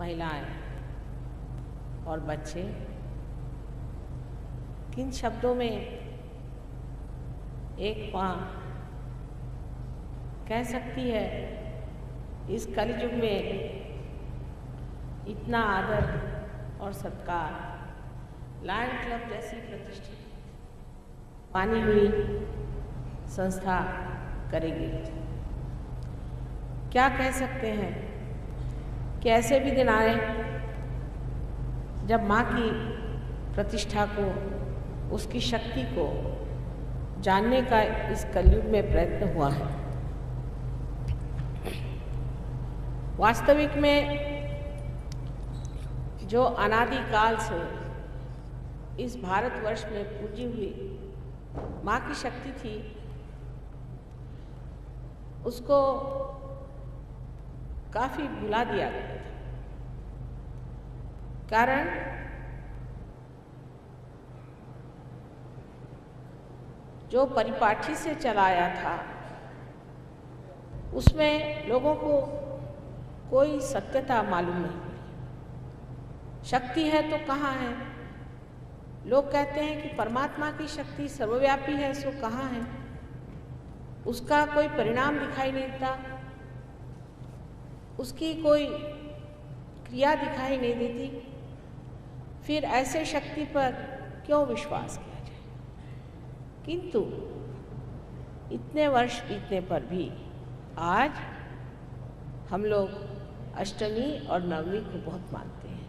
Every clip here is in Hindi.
महिलाएं और बच्चे किन शब्दों में एक माँ कह सकती है इस कलयुग में इतना आदर और सत्कार लायन क्लब जैसी प्रतिष्ठित मानी हुई संस्था करेगी। क्या कह सकते हैं कि ऐसे भी दिन आए जब माँ की प्रतिष्ठा को, उसकी शक्ति को जानने का इस कलयुग में प्रयत्न हुआ है। वास्तविक में जो अनादिकाल से इस भारतवर्ष में पूजी हुई माँ की शक्ति थी, उसको काफी भुला दिया गया था। कारण जो परिपाठी से चलाया था उसमें लोगों को कोई सत्यता मालूम नहीं पड़ी। शक्ति है तो कहाँ है? लोग कहते हैं कि परमात्मा की शक्ति सर्वव्यापी है, सो कहाँ है? उसका कोई परिणाम दिखाई नहीं देता, उसकी कोई क्रिया दिखाई नहीं देती। फिर ऐसे शक्ति पर क्यों विश्वास किया जाए? किंतु इतने वर्ष बीतने पर भी आज हम लोग अष्टमी और नवमी को बहुत मानते हैं।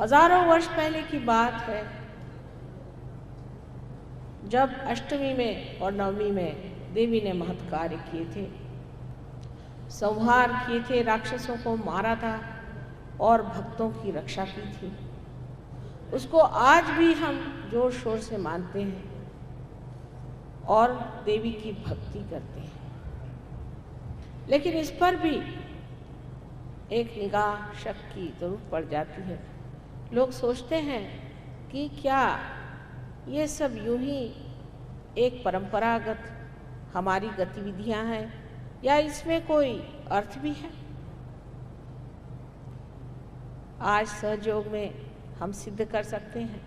हजारों वर्ष पहले की बात है जब अष्टमी में और नवमी में देवी ने महत् कार्य किए थे, संहार किए थे, राक्षसों को मारा था और भक्तों की रक्षा की थी। उसको आज भी हम जोर शोर से मानते हैं और देवी की भक्ति करते हैं। लेकिन इस पर भी एक निगाह शक की जरूर पड़ जाती है। लोग सोचते हैं कि क्या ये सब यूं ही एक परंपरागत हमारी गतिविधियां हैं या इसमें कोई अर्थ भी है? आज सहयोग में हम सिद्ध कर सकते हैं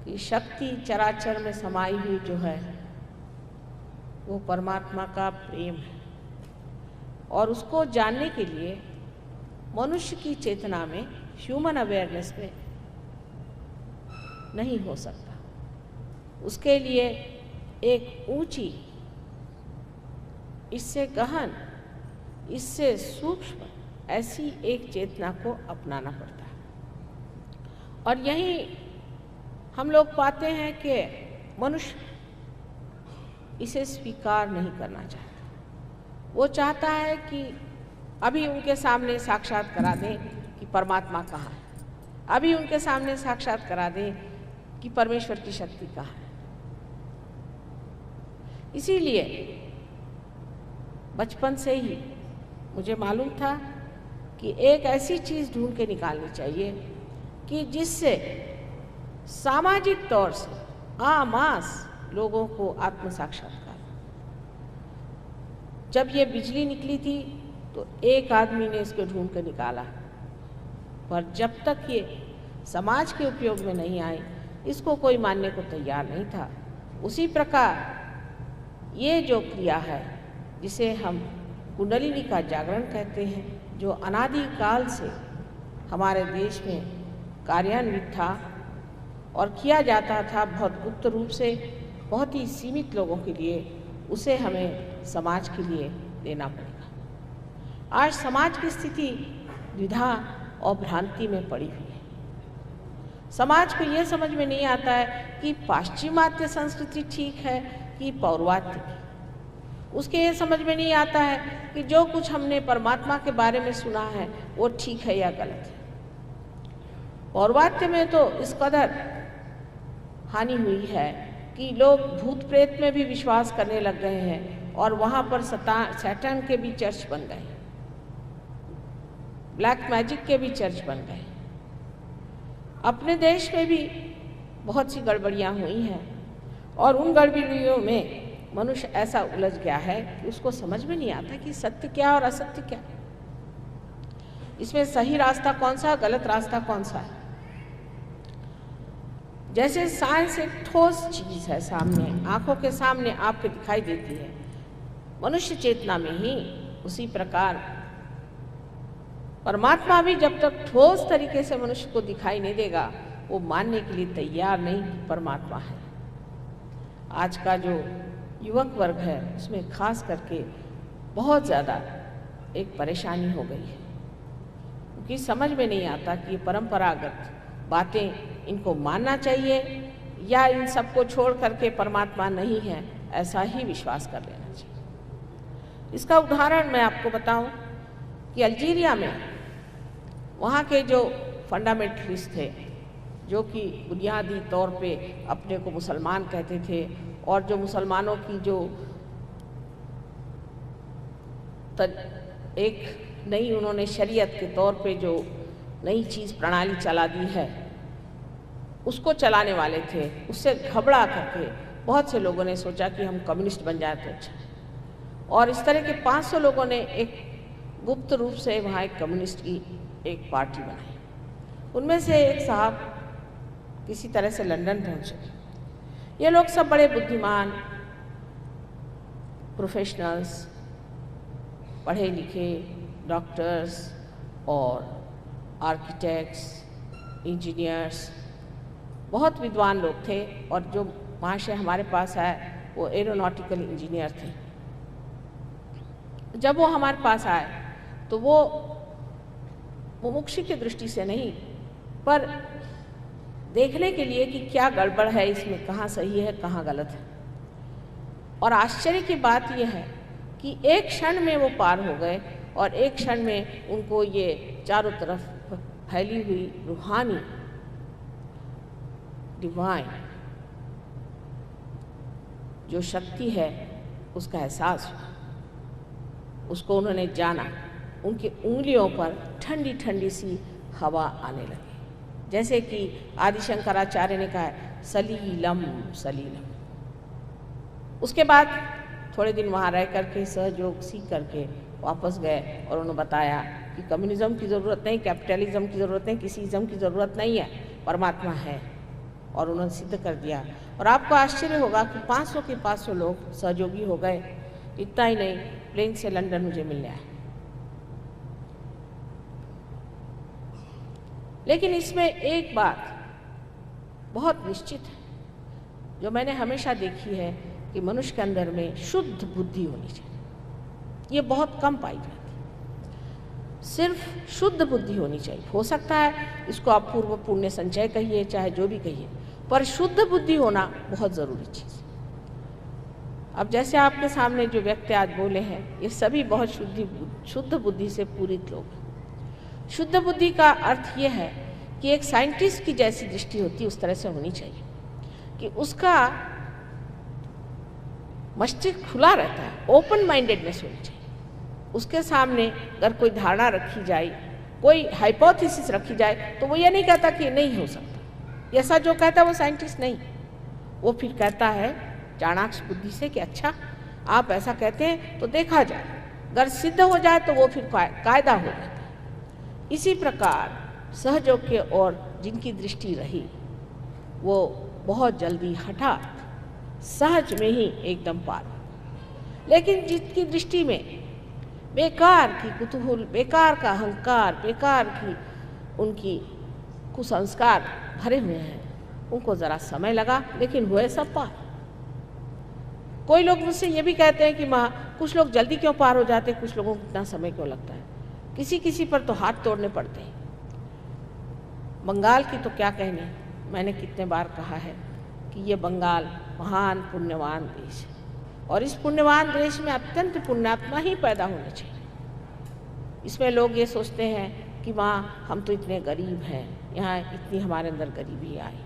कि शक्ति चराचर में समाई हुई जो है वो परमात्मा का प्रेम है और उसको जानने के लिए मनुष्य की चेतना में, ह्यूमन अवेयरनेस में नहीं हो सकता। उसके लिए एक ऊंची, इससे गहन, इससे सूक्ष्म ऐसी एक चेतना को अपनाना पड़ता है। और यही हम लोग पाते हैं कि मनुष्य इसे स्वीकार नहीं करना चाहता। वो चाहता है कि अभी उनके सामने साक्षात करा दें कि परमात्मा कहाँ है, अभी उनके सामने साक्षात करा दें कि परमेश्वर की शक्ति कहाँ है। इसीलिए बचपन से ही मुझे मालूम था कि एक ऐसी चीज़ ढूंढ के निकालनी चाहिए कि जिससे सामाजिक तौर से आमास लोगों को आत्म साक्षात्कार। जब ये बिजली निकली थी तो एक आदमी ने इसको ढूंढ कर निकाला, पर जब तक ये समाज के उपयोग में नहीं आई इसको कोई मानने को तैयार नहीं था। उसी प्रकार ये जो क्रिया है जिसे हम कुंडलिनी का जागरण कहते हैं, जो अनादिकाल से हमारे देश में कार्यान्वित था और किया जाता था बहुत गुप्त रूप से, बहुत ही सीमित लोगों के लिए, उसे हमें समाज के लिए देना पड़ेगा। आज समाज की स्थिति द्विधा और भ्रांति में पड़ी हुई है। समाज को यह समझ में नहीं आता है कि पाश्चिमात्य संस्कृति ठीक है कि पौर्वात्य की। उसके ये समझ में नहीं आता है कि जो कुछ हमने परमात्मा के बारे में सुना है वो ठीक है या गलत है। पौर्वात्य में तो इस कदर हानि हुई है कि लोग भूत प्रेत में भी विश्वास करने लग गए हैं और वहाँ पर सैटर्न के भी चर्च बन गए, ब्लैक मैजिक के भी चर्च बन गए। अपने देश में भी बहुत सी गड़बड़ियाँ हुई हैं और उन गड़बड़ियों में मनुष्य ऐसा उलझ गया है कि उसको समझ में नहीं आता कि सत्य क्या और असत्य क्या। इसमें सही रास्ता कौन सा, गलत रास्ता कौन सा है। जैसे साइंस एक ठोस चीज है, सामने आंखों के सामने आपके दिखाई देती है, मनुष्य चेतना में ही उसी प्रकार परमात्मा भी जब तक ठोस तरीके से मनुष्य को दिखाई नहीं देगा वो मानने के लिए तैयार नहीं कि परमात्मा है। आज का जो युवक वर्ग है उसमें खास करके बहुत ज़्यादा एक परेशानी हो गई है, क्योंकि समझ में नहीं आता कि परंपरागत बातें इनको मानना चाहिए या इन सबको छोड़ करके परमात्मा नहीं है ऐसा ही विश्वास कर लेना चाहिए। इसका उदाहरण मैं आपको बताऊं कि अल्जीरिया में वहाँ के जो फंडामेंटलिस्ट थे, जो कि बुनियादी तौर पे अपने को मुसलमान कहते थे और जो मुसलमानों की जो एक नई उन्होंने शरीयत के तौर पे जो नई चीज़ प्रणाली चला दी है उसको चलाने वाले थे, उससे घबरा करके बहुत से लोगों ने सोचा कि हम कम्युनिस्ट बन जाए तो अच्छा। और इस तरह के 500 लोगों ने एक गुप्त रूप से वहाँ एक कम्युनिस्ट की एक पार्टी बनाई। उनमें से एक साहब किसी तरह से लंदन पहुँचे। ये लोग सब बड़े बुद्धिमान, प्रोफेशनल्स, पढ़े लिखे डॉक्टर्स और आर्किटेक्ट्स, इंजीनियर्स, बहुत विद्वान लोग थे। और जो महाशय हमारे पास आए वो एरोनॉटिकल इंजीनियर थे। जब वो हमारे पास आए तो वो मुमुक्षु की दृष्टि से नहीं, पर देखने के लिए कि क्या गड़बड़ है इसमें, कहाँ सही है कहाँ गलत है। और आश्चर्य की बात यह है कि एक क्षण में वो पार हो गए और एक क्षण में उनको ये चारों तरफ फैली हुई रूहानी डिवाइन जो शक्ति है उसका एहसास हुआ। उसको उन्होंने जाना। उनकी उंगलियों पर ठंडी ठंडी सी हवा आने लगी, जैसे कि आदि शंकराचार्य ने कहा है सलीलम सलीलम। उसके बाद थोड़े दिन वहाँ रह करके सहयोग सीख करके वापस गए और उन्होंने बताया कि कम्युनिज्म की ज़रूरत नहीं, कैपिटलिज्म की ज़रूरत नहीं, किसी इज्म की ज़रूरत नहीं है, परमात्मा है। और उन्होंने सिद्ध कर दिया। और आपको आश्चर्य होगा कि 500 के 500 लोग सहयोगी हो गए। इतना ही नहीं, प्लेन से लंदन मुझे मिलने आए। लेकिन इसमें एक बात बहुत निश्चित है जो मैंने हमेशा देखी है कि मनुष्य के अंदर में शुद्ध बुद्धि होनी चाहिए। ये बहुत कम पाई जाती है। सिर्फ शुद्ध बुद्धि होनी चाहिए। हो सकता है इसको आप पूर्व पुण्य संचय कहिए, चाहे जो भी कहिए, पर शुद्ध बुद्धि होना बहुत ज़रूरी चीज़ है। अब जैसे आपके सामने जो व्यक्ति आज बोले हैं ये सभी बहुत शुद्ध बुद्धि से पूरित लोग हैं। शुद्ध बुद्धि का अर्थ ये है कि एक साइंटिस्ट की जैसी दृष्टि होती है उस तरह से होनी चाहिए कि उसका मस्तिष्क खुला रहता है, ओपन माइंडेडनेस होनी चाहिए। उसके सामने अगर कोई धारणा रखी जाए, कोई हाइपोथेसिस रखी जाए, तो वो ये नहीं कहता कि नहीं हो सकता। ऐसा जो कहता है वो साइंटिस्ट नहीं, वो फिर कहता है चाणाक्ष बुद्धि से कि अच्छा आप ऐसा कहते हैं तो देखा जाए, अगर सिद्ध हो जाए तो वो फिर कायदा हो जाता है। इसी प्रकार सहयोग के और जिनकी दृष्टि रही वो बहुत जल्दी हठात सहज में ही एकदम पार। लेकिन जिसकी दृष्टि में बेकार की कुतूहल, बेकार का अहंकार, बेकार की उनकी कुसंस्कार भरे हुए हैं, उनको ज़रा समय लगा लेकिन हुए सब पार। कोई लोग मुझसे ये भी कहते हैं कि माँ कुछ लोग जल्दी क्यों पार हो जाते, कुछ लोगों को इतना समय क्यों लगता है। किसी किसी पर तो हाथ तोड़ने पड़ते हैं। बंगाल की तो क्या कहने, मैंने कितने बार कहा है कि ये बंगाल महान पुण्यवान देश है और इस पुण्यवान देश में अत्यंत पुण्यात्मा ही पैदा होने चाहिए। इसमें लोग ये सोचते हैं कि माँ हम तो इतने गरीब हैं, यहाँ इतनी हमारे अंदर गरीबी आई।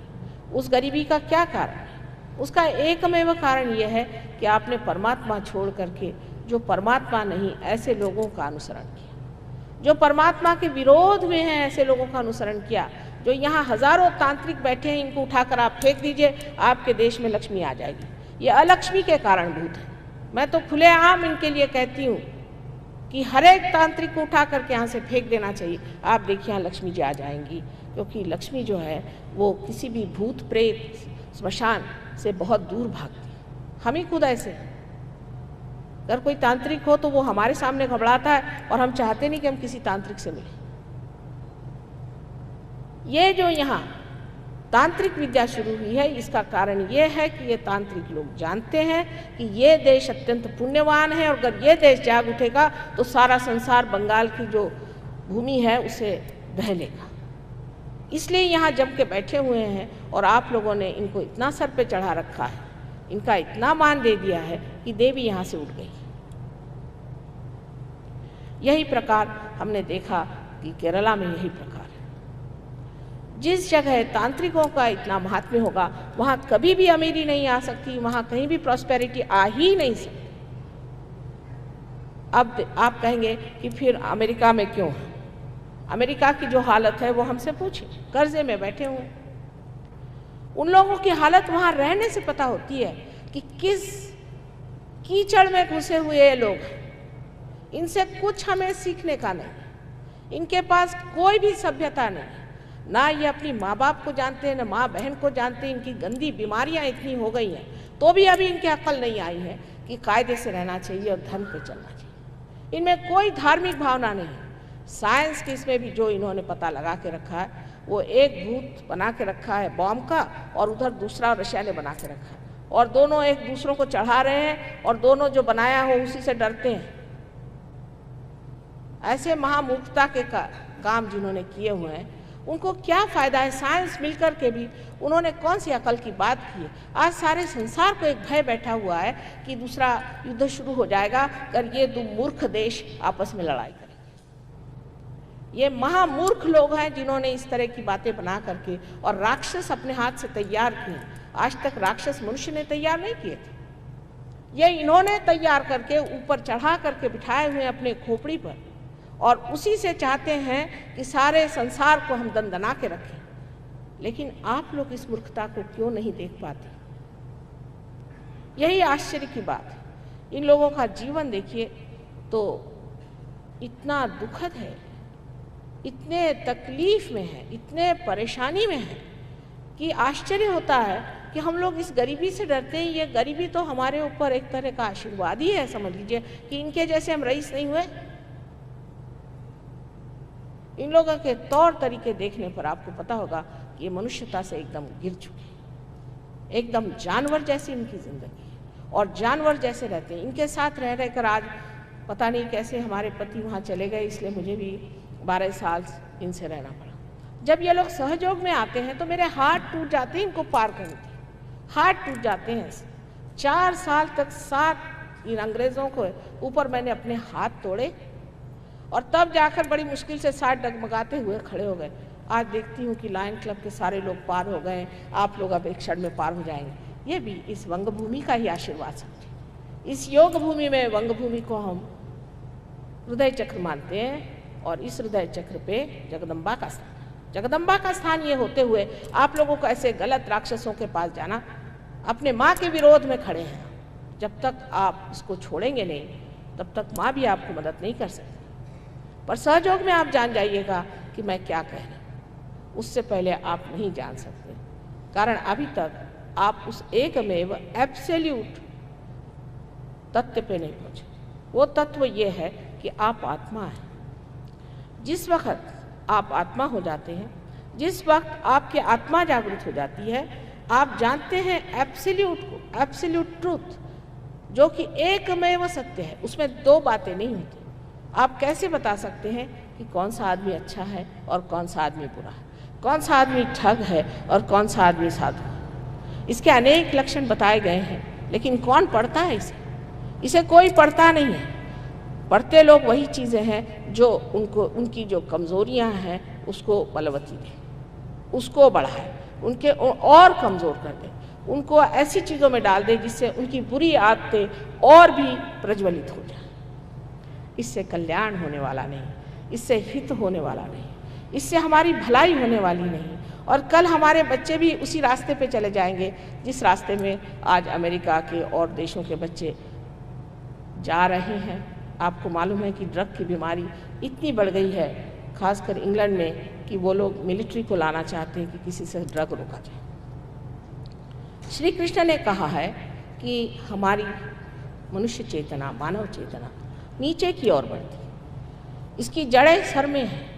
उस गरीबी का क्या कारण है? उसका एकमेव कारण यह है कि आपने परमात्मा छोड़ करके जो परमात्मा नहीं ऐसे लोगों का अनुसरण किया, जो परमात्मा के विरोध में हैं ऐसे लोगों का अनुसरण किया। जो यहाँ हजारों तांत्रिक बैठे हैं, इनको उठाकर आप फेंक दीजिए, आपके देश में लक्ष्मी आ जाएगी। ये अलक्ष्मी के कारणभूत है। मैं तो खुलेआम इनके लिए कहती हूँ कि हर एक तांत्रिक को उठा करके यहाँ से फेंक देना चाहिए। आप देखिए यहाँ लक्ष्मी जी आ जाएंगी, क्योंकि लक्ष्मी जो है वो किसी भी भूत प्रेत स्मशान से बहुत दूर भागती है। हम ही खुद ऐसे हैं, अगर कोई तांत्रिक हो तो वो हमारे सामने घबराता है और हम चाहते नहीं कि हम किसी तांत्रिक से मिलें। ये जो यहाँ तांत्रिक विद्या शुरू हुई है, इसका कारण ये है कि ये तांत्रिक लोग जानते हैं कि ये देश अत्यंत पुण्यवान है, और अगर ये देश जाग उठेगा तो सारा संसार बंगाल की जो भूमि है उसे बह लेगा। इसलिए यहाँ जम के बैठे हुए हैं और आप लोगों ने इनको इतना सर पे चढ़ा रखा है, इनका इतना मान दे दिया है कि देवी यहाँ से उठ गई। यही प्रकार हमने देखा कि केरला में यही प्रकार है। जिस जगह तांत्रिकों का इतना महात्म्य होगा वहाँ कभी भी अमीरी नहीं आ सकती, वहाँ कहीं भी प्रॉस्पेरिटी आ ही नहीं सकती। अब आप कहेंगे कि फिर अमेरिका में क्यों है? अमेरिका की जो हालत है वो हमसे पूछे, कर्जे में बैठे हुए। उन लोगों की हालत वहाँ रहने से पता होती है कि किस कीचड़ में घुसे हुए ये लोग हैं। इनसे कुछ हमें सीखने का नहीं, इनके पास कोई भी सभ्यता नहीं, ना ये अपनी माँ बाप को जानते हैं, ना माँ बहन को जानते हैं। इनकी गंदी बीमारियाँ इतनी हो गई हैं तो भी अभी इनके अक्ल नहीं आई है कि कायदे से रहना चाहिए और धर्म पे चलना चाहिए। इनमें कोई धार्मिक भावना नहीं। साइंस के इसमें भी जो इन्होंने पता लगा के रखा है, वो एक भूत बना के रखा है बॉम्ब का, और उधर दूसरा रशिया ने बना के रखा है, और दोनों एक दूसरों को चढ़ा रहे हैं, और दोनों जो बनाया हो उसी से डरते हैं। ऐसे महामूर्खता के काम जिन्होंने किए हुए हैं, उनको क्या फायदा है? साइंस मिलकर के भी उन्होंने कौन सी अकल की बात की है? आज सारे संसार को एक भय बैठा हुआ है कि दूसरा युद्ध शुरू हो जाएगा अगर ये दो मूर्ख देश आपस में लड़ाई करेंगे। ये महामूर्ख लोग हैं जिन्होंने इस तरह की बातें बना करके और राक्षस अपने हाथ से तैयार किए। आज तक राक्षस मनुष्य ने तैयार नहीं किए थे, ये इन्होंने तैयार करके ऊपर चढ़ा करके बिठाए हुए अपने खोपड़ी पर, और उसी से चाहते हैं कि सारे संसार को हम दंदना के रखें। लेकिन आप लोग इस मूर्खता को क्यों नहीं देख पाते? यही आश्चर्य की बात है। इन लोगों का जीवन देखिए तो इतना दुखद है, इतने तकलीफ में है, इतने परेशानी में है कि आश्चर्य होता है कि हम लोग इस गरीबी से डरते हैं। ये गरीबी तो हमारे ऊपर एक तरह का आशीर्वाद ही है, समझ लीजिए कि इनके जैसे हम रईस नहीं हुए। इन लोगों के तौर तरीके देखने पर आपको पता होगा कि ये मनुष्यता से एकदम गिर चुके, एकदम जानवर जैसी इनकी जिंदगी है, और जानवर जैसे रहते हैं। इनके साथ रह रहकर आज पता नहीं कैसे हमारे पति वहाँ चले गए, इसलिए मुझे भी 12 साल इनसे रहना पड़ा। जब ये लोग सहयोग में आते हैं तो मेरे हाथ टूट जाते हैं, इनको पार करने के हाथ टूट जाते हैं। 4 साल तक 7 इन अंग्रेज़ों को ऊपर मैंने अपने हाथ तोड़े, और तब जाकर बड़ी मुश्किल से 60 डगमगाते हुए खड़े हो गए। आज देखती हूँ कि लायन क्लब के सारे लोग पार हो गए, आप लोग अब एक क्षण में पार हो जाएंगे। ये भी इस वंग भूमि का ही आशीर्वाद समझे। इस योग भूमि में वंग भूमि को हम हृदय चक्र मानते हैं, और इस हृदय चक्र पे जगदम्बा का स्थान। जगदम्बा का स्थान ये होते हुए आप लोगों को ऐसे गलत राक्षसों के पास जाना, अपने माँ के विरोध में खड़े हैं। जब तक आप इसको छोड़ेंगे नहीं तब तक माँ भी आपको मदद नहीं कर सकती। पर सहयोग में आप जान जाइएगा कि मैं क्या कह रही हूँ, उससे पहले आप नहीं जान सकते, कारण अभी तक आप उस एकमेव एब्सोल्यूट तत्व पे नहीं पहुँचे। वो तत्व ये है कि आप आत्मा हैं। जिस वक्त आप आत्मा हो जाते हैं, जिस वक्त आपकी आत्मा जागृत हो जाती है, आप जानते हैं एब्सोल्यूट को, एब्सोल्यूट ट्रूथ, जो कि एकमेव सत्य है। उसमें 2 बातें नहीं होती। आप कैसे बता सकते हैं कि कौन सा आदमी अच्छा है और कौन सा आदमी बुरा है, कौन सा आदमी ठग है और कौन सा आदमी साधु है? इसके अनेक लक्षण बताए गए हैं, लेकिन कौन पढ़ता है इसे कोई पढ़ता नहीं है। पढ़ते लोग वही चीज़ें हैं जो उनकी जो कमज़ोरियाँ हैं उसको बलवती दें, उसको बढ़ाए, उनके और कमज़ोर कर दें, उनको ऐसी चीज़ों में डाल दें जिससे उनकी बुरी आदतें और भी प्रज्वलित हो जाए। इससे कल्याण होने वाला नहीं, इससे हित होने वाला नहीं, इससे हमारी भलाई होने वाली नहीं। और कल हमारे बच्चे भी उसी रास्ते पे चले जाएंगे जिस रास्ते में आज अमेरिका के और देशों के बच्चे जा रहे हैं। आपको मालूम है कि ड्रग की बीमारी इतनी बढ़ गई है, खासकर इंग्लैंड में, कि वो लोग मिलिट्री को लाना चाहते हैं कि किसी से ड्रग रोका जाए। श्री कृष्ण ने कहा है कि हमारी मनुष्य चेतना, मानव चेतना नीचे की ओर बढ़ती है, इसकी जड़ें सर में हैं,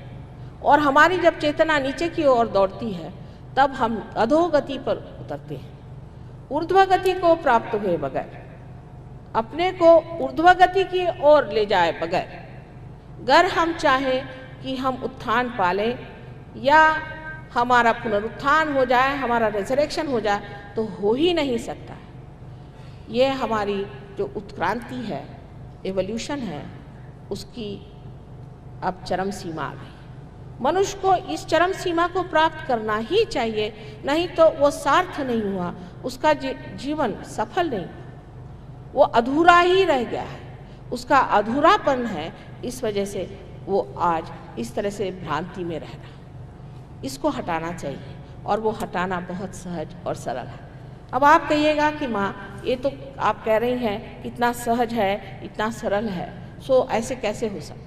और हमारी जब चेतना नीचे की ओर दौड़ती है तब हम अधोगति पर उतरते हैं। ऊर्ध्वगति को प्राप्त हुए बगैर, अपने को ऊर्ध्वगति की ओर ले जाए बगैर, अगर हम चाहें कि हम उत्थान पालें या हमारा पुनरुत्थान हो जाए, हमारा रिजरेक्शन हो जाए, तो हो ही नहीं सकता है। ये हमारी जो उत्क्रांति है, एवोल्यूशन है, उसकी अब चरम सीमा आ गई। मनुष्य को इस चरम सीमा को प्राप्त करना ही चाहिए, नहीं तो वो सार्थ नहीं हुआ, उसका जीवन सफल नहीं, वो अधूरा ही रह गया है, उसका अधूरापन है। इस वजह से वो आज इस तरह से भ्रांति में रह रहा है। इसको हटाना चाहिए, और वो हटाना बहुत सहज और सरल है। अब आप कहिएगा कि माँ, ये तो आप कह रही हैं कितना सहज है, इतना सरल है, सो ऐसे कैसे हो सकता है?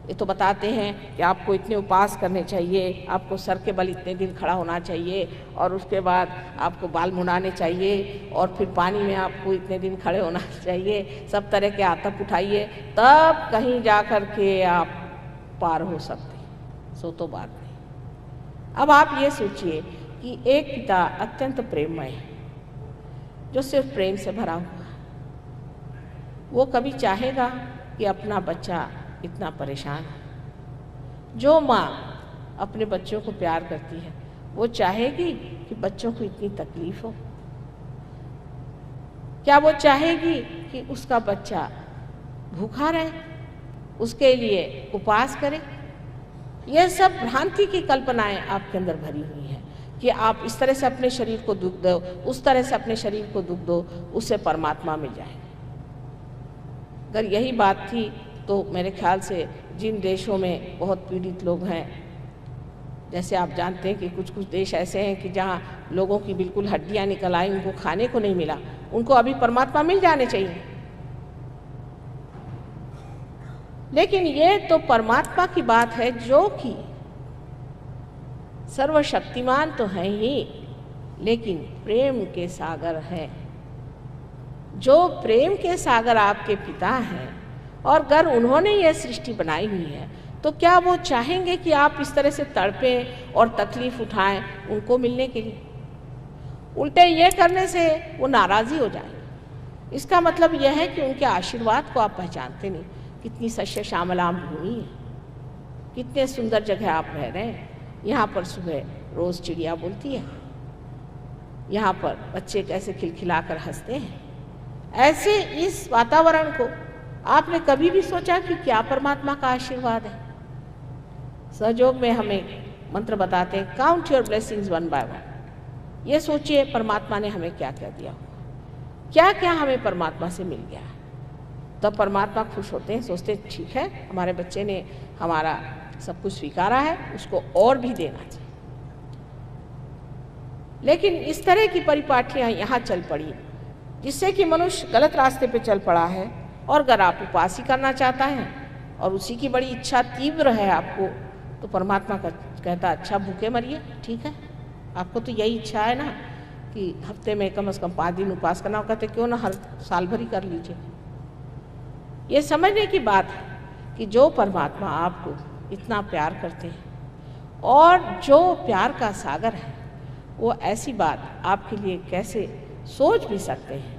ये तो बताते हैं कि आपको इतने उपवास करने चाहिए, आपको सर के बल इतने दिन खड़ा होना चाहिए, और उसके बाद आपको बाल मुड़ाने चाहिए, और फिर पानी में आपको इतने दिन खड़े होना चाहिए, सब तरह के आतप उठाइए, तब कहीं जा कर के आप पार हो सकते हैं। सो तो बात नहीं। अब आप ये सोचिए कि एक पिता अत्यंत प्रेममय है, जो सिर्फ प्रेम से भरा हुआ है, वो कभी चाहेगा कि अपना बच्चा इतना परेशान है? जो माँ अपने बच्चों को प्यार करती है, वो चाहेगी कि बच्चों को इतनी तकलीफ हो? क्या वो चाहेगी कि उसका बच्चा भूखा रहे, उसके लिए उपवास करे? यह सब भ्रांति की कल्पनाएं आपके अंदर भरी हुई हैं कि आप इस तरह से अपने शरीर को दुख दो, उस तरह से अपने शरीर को दुख दो, उससे परमात्मा मिल जाए। अगर यही बात थी तो मेरे ख्याल से जिन देशों में बहुत पीड़ित लोग हैं, जैसे आप जानते हैं कि कुछ कुछ देश ऐसे हैं कि जहाँ लोगों की बिल्कुल हड्डियाँ निकल आई, उनको खाने को नहीं मिला, उनको अभी परमात्मा मिल जाने चाहिए। लेकिन ये तो परमात्मा की बात है, जो कि सर्वशक्तिमान तो है ही, लेकिन प्रेम के सागर हैं। जो प्रेम के सागर आपके पिता हैं, और अगर उन्होंने ये सृष्टि बनाई हुई है, तो क्या वो चाहेंगे कि आप इस तरह से तड़पें और तकलीफ उठाएं उनको मिलने के लिए? उल्टे ये करने से वो नाराज़ी हो जाएंगे। इसका मतलब यह है कि उनके आशीर्वाद को आप पहचानते नहीं। कितनी सस्य श्यामलाम भूमि है, कितने सुंदर जगह आप रह रहे हैं। यहाँ पर सुबह रोज़ चिड़िया बोलती है, यहाँ पर बच्चे कैसे खिलखिलाकर हंसते हैं। ऐसे इस वातावरण को आपने कभी भी सोचा कि क्या परमात्मा का आशीर्वाद है? सहयोग में हमें मंत्र बताते हैं, count your blessings one by one. ये सोचिए परमात्मा ने हमें क्या क्या दिया होगा, क्या क्या हमें परमात्मा से मिल गया है। तब परमात्मा खुश होते हैं, सोचते हैं ठीक है, हमारे बच्चे ने हमारा सब कुछ स्वीकारा है, उसको और भी देना चाहिए। लेकिन इस तरह की परिपाटियाँ यहाँ चल पड़ी, जिससे कि मनुष्य गलत रास्ते पे चल पड़ा है। और अगर आप उपवास ही करना चाहता है और उसी की बड़ी इच्छा तीव्र है आपको, तो परमात्मा का कहता अच्छा भूखे मरिए, ठीक है, आपको तो यही इच्छा है ना कि हफ्ते में कम से कम 5 दिन उपवास करना, कहते क्यों ना हर साल भर ही कर लीजिए। ये समझने की बात है कि जो परमात्मा आपको इतना प्यार करते हैं और जो प्यार का सागर है, वो ऐसी बात आपके लिए कैसे सोच भी सकते हैं।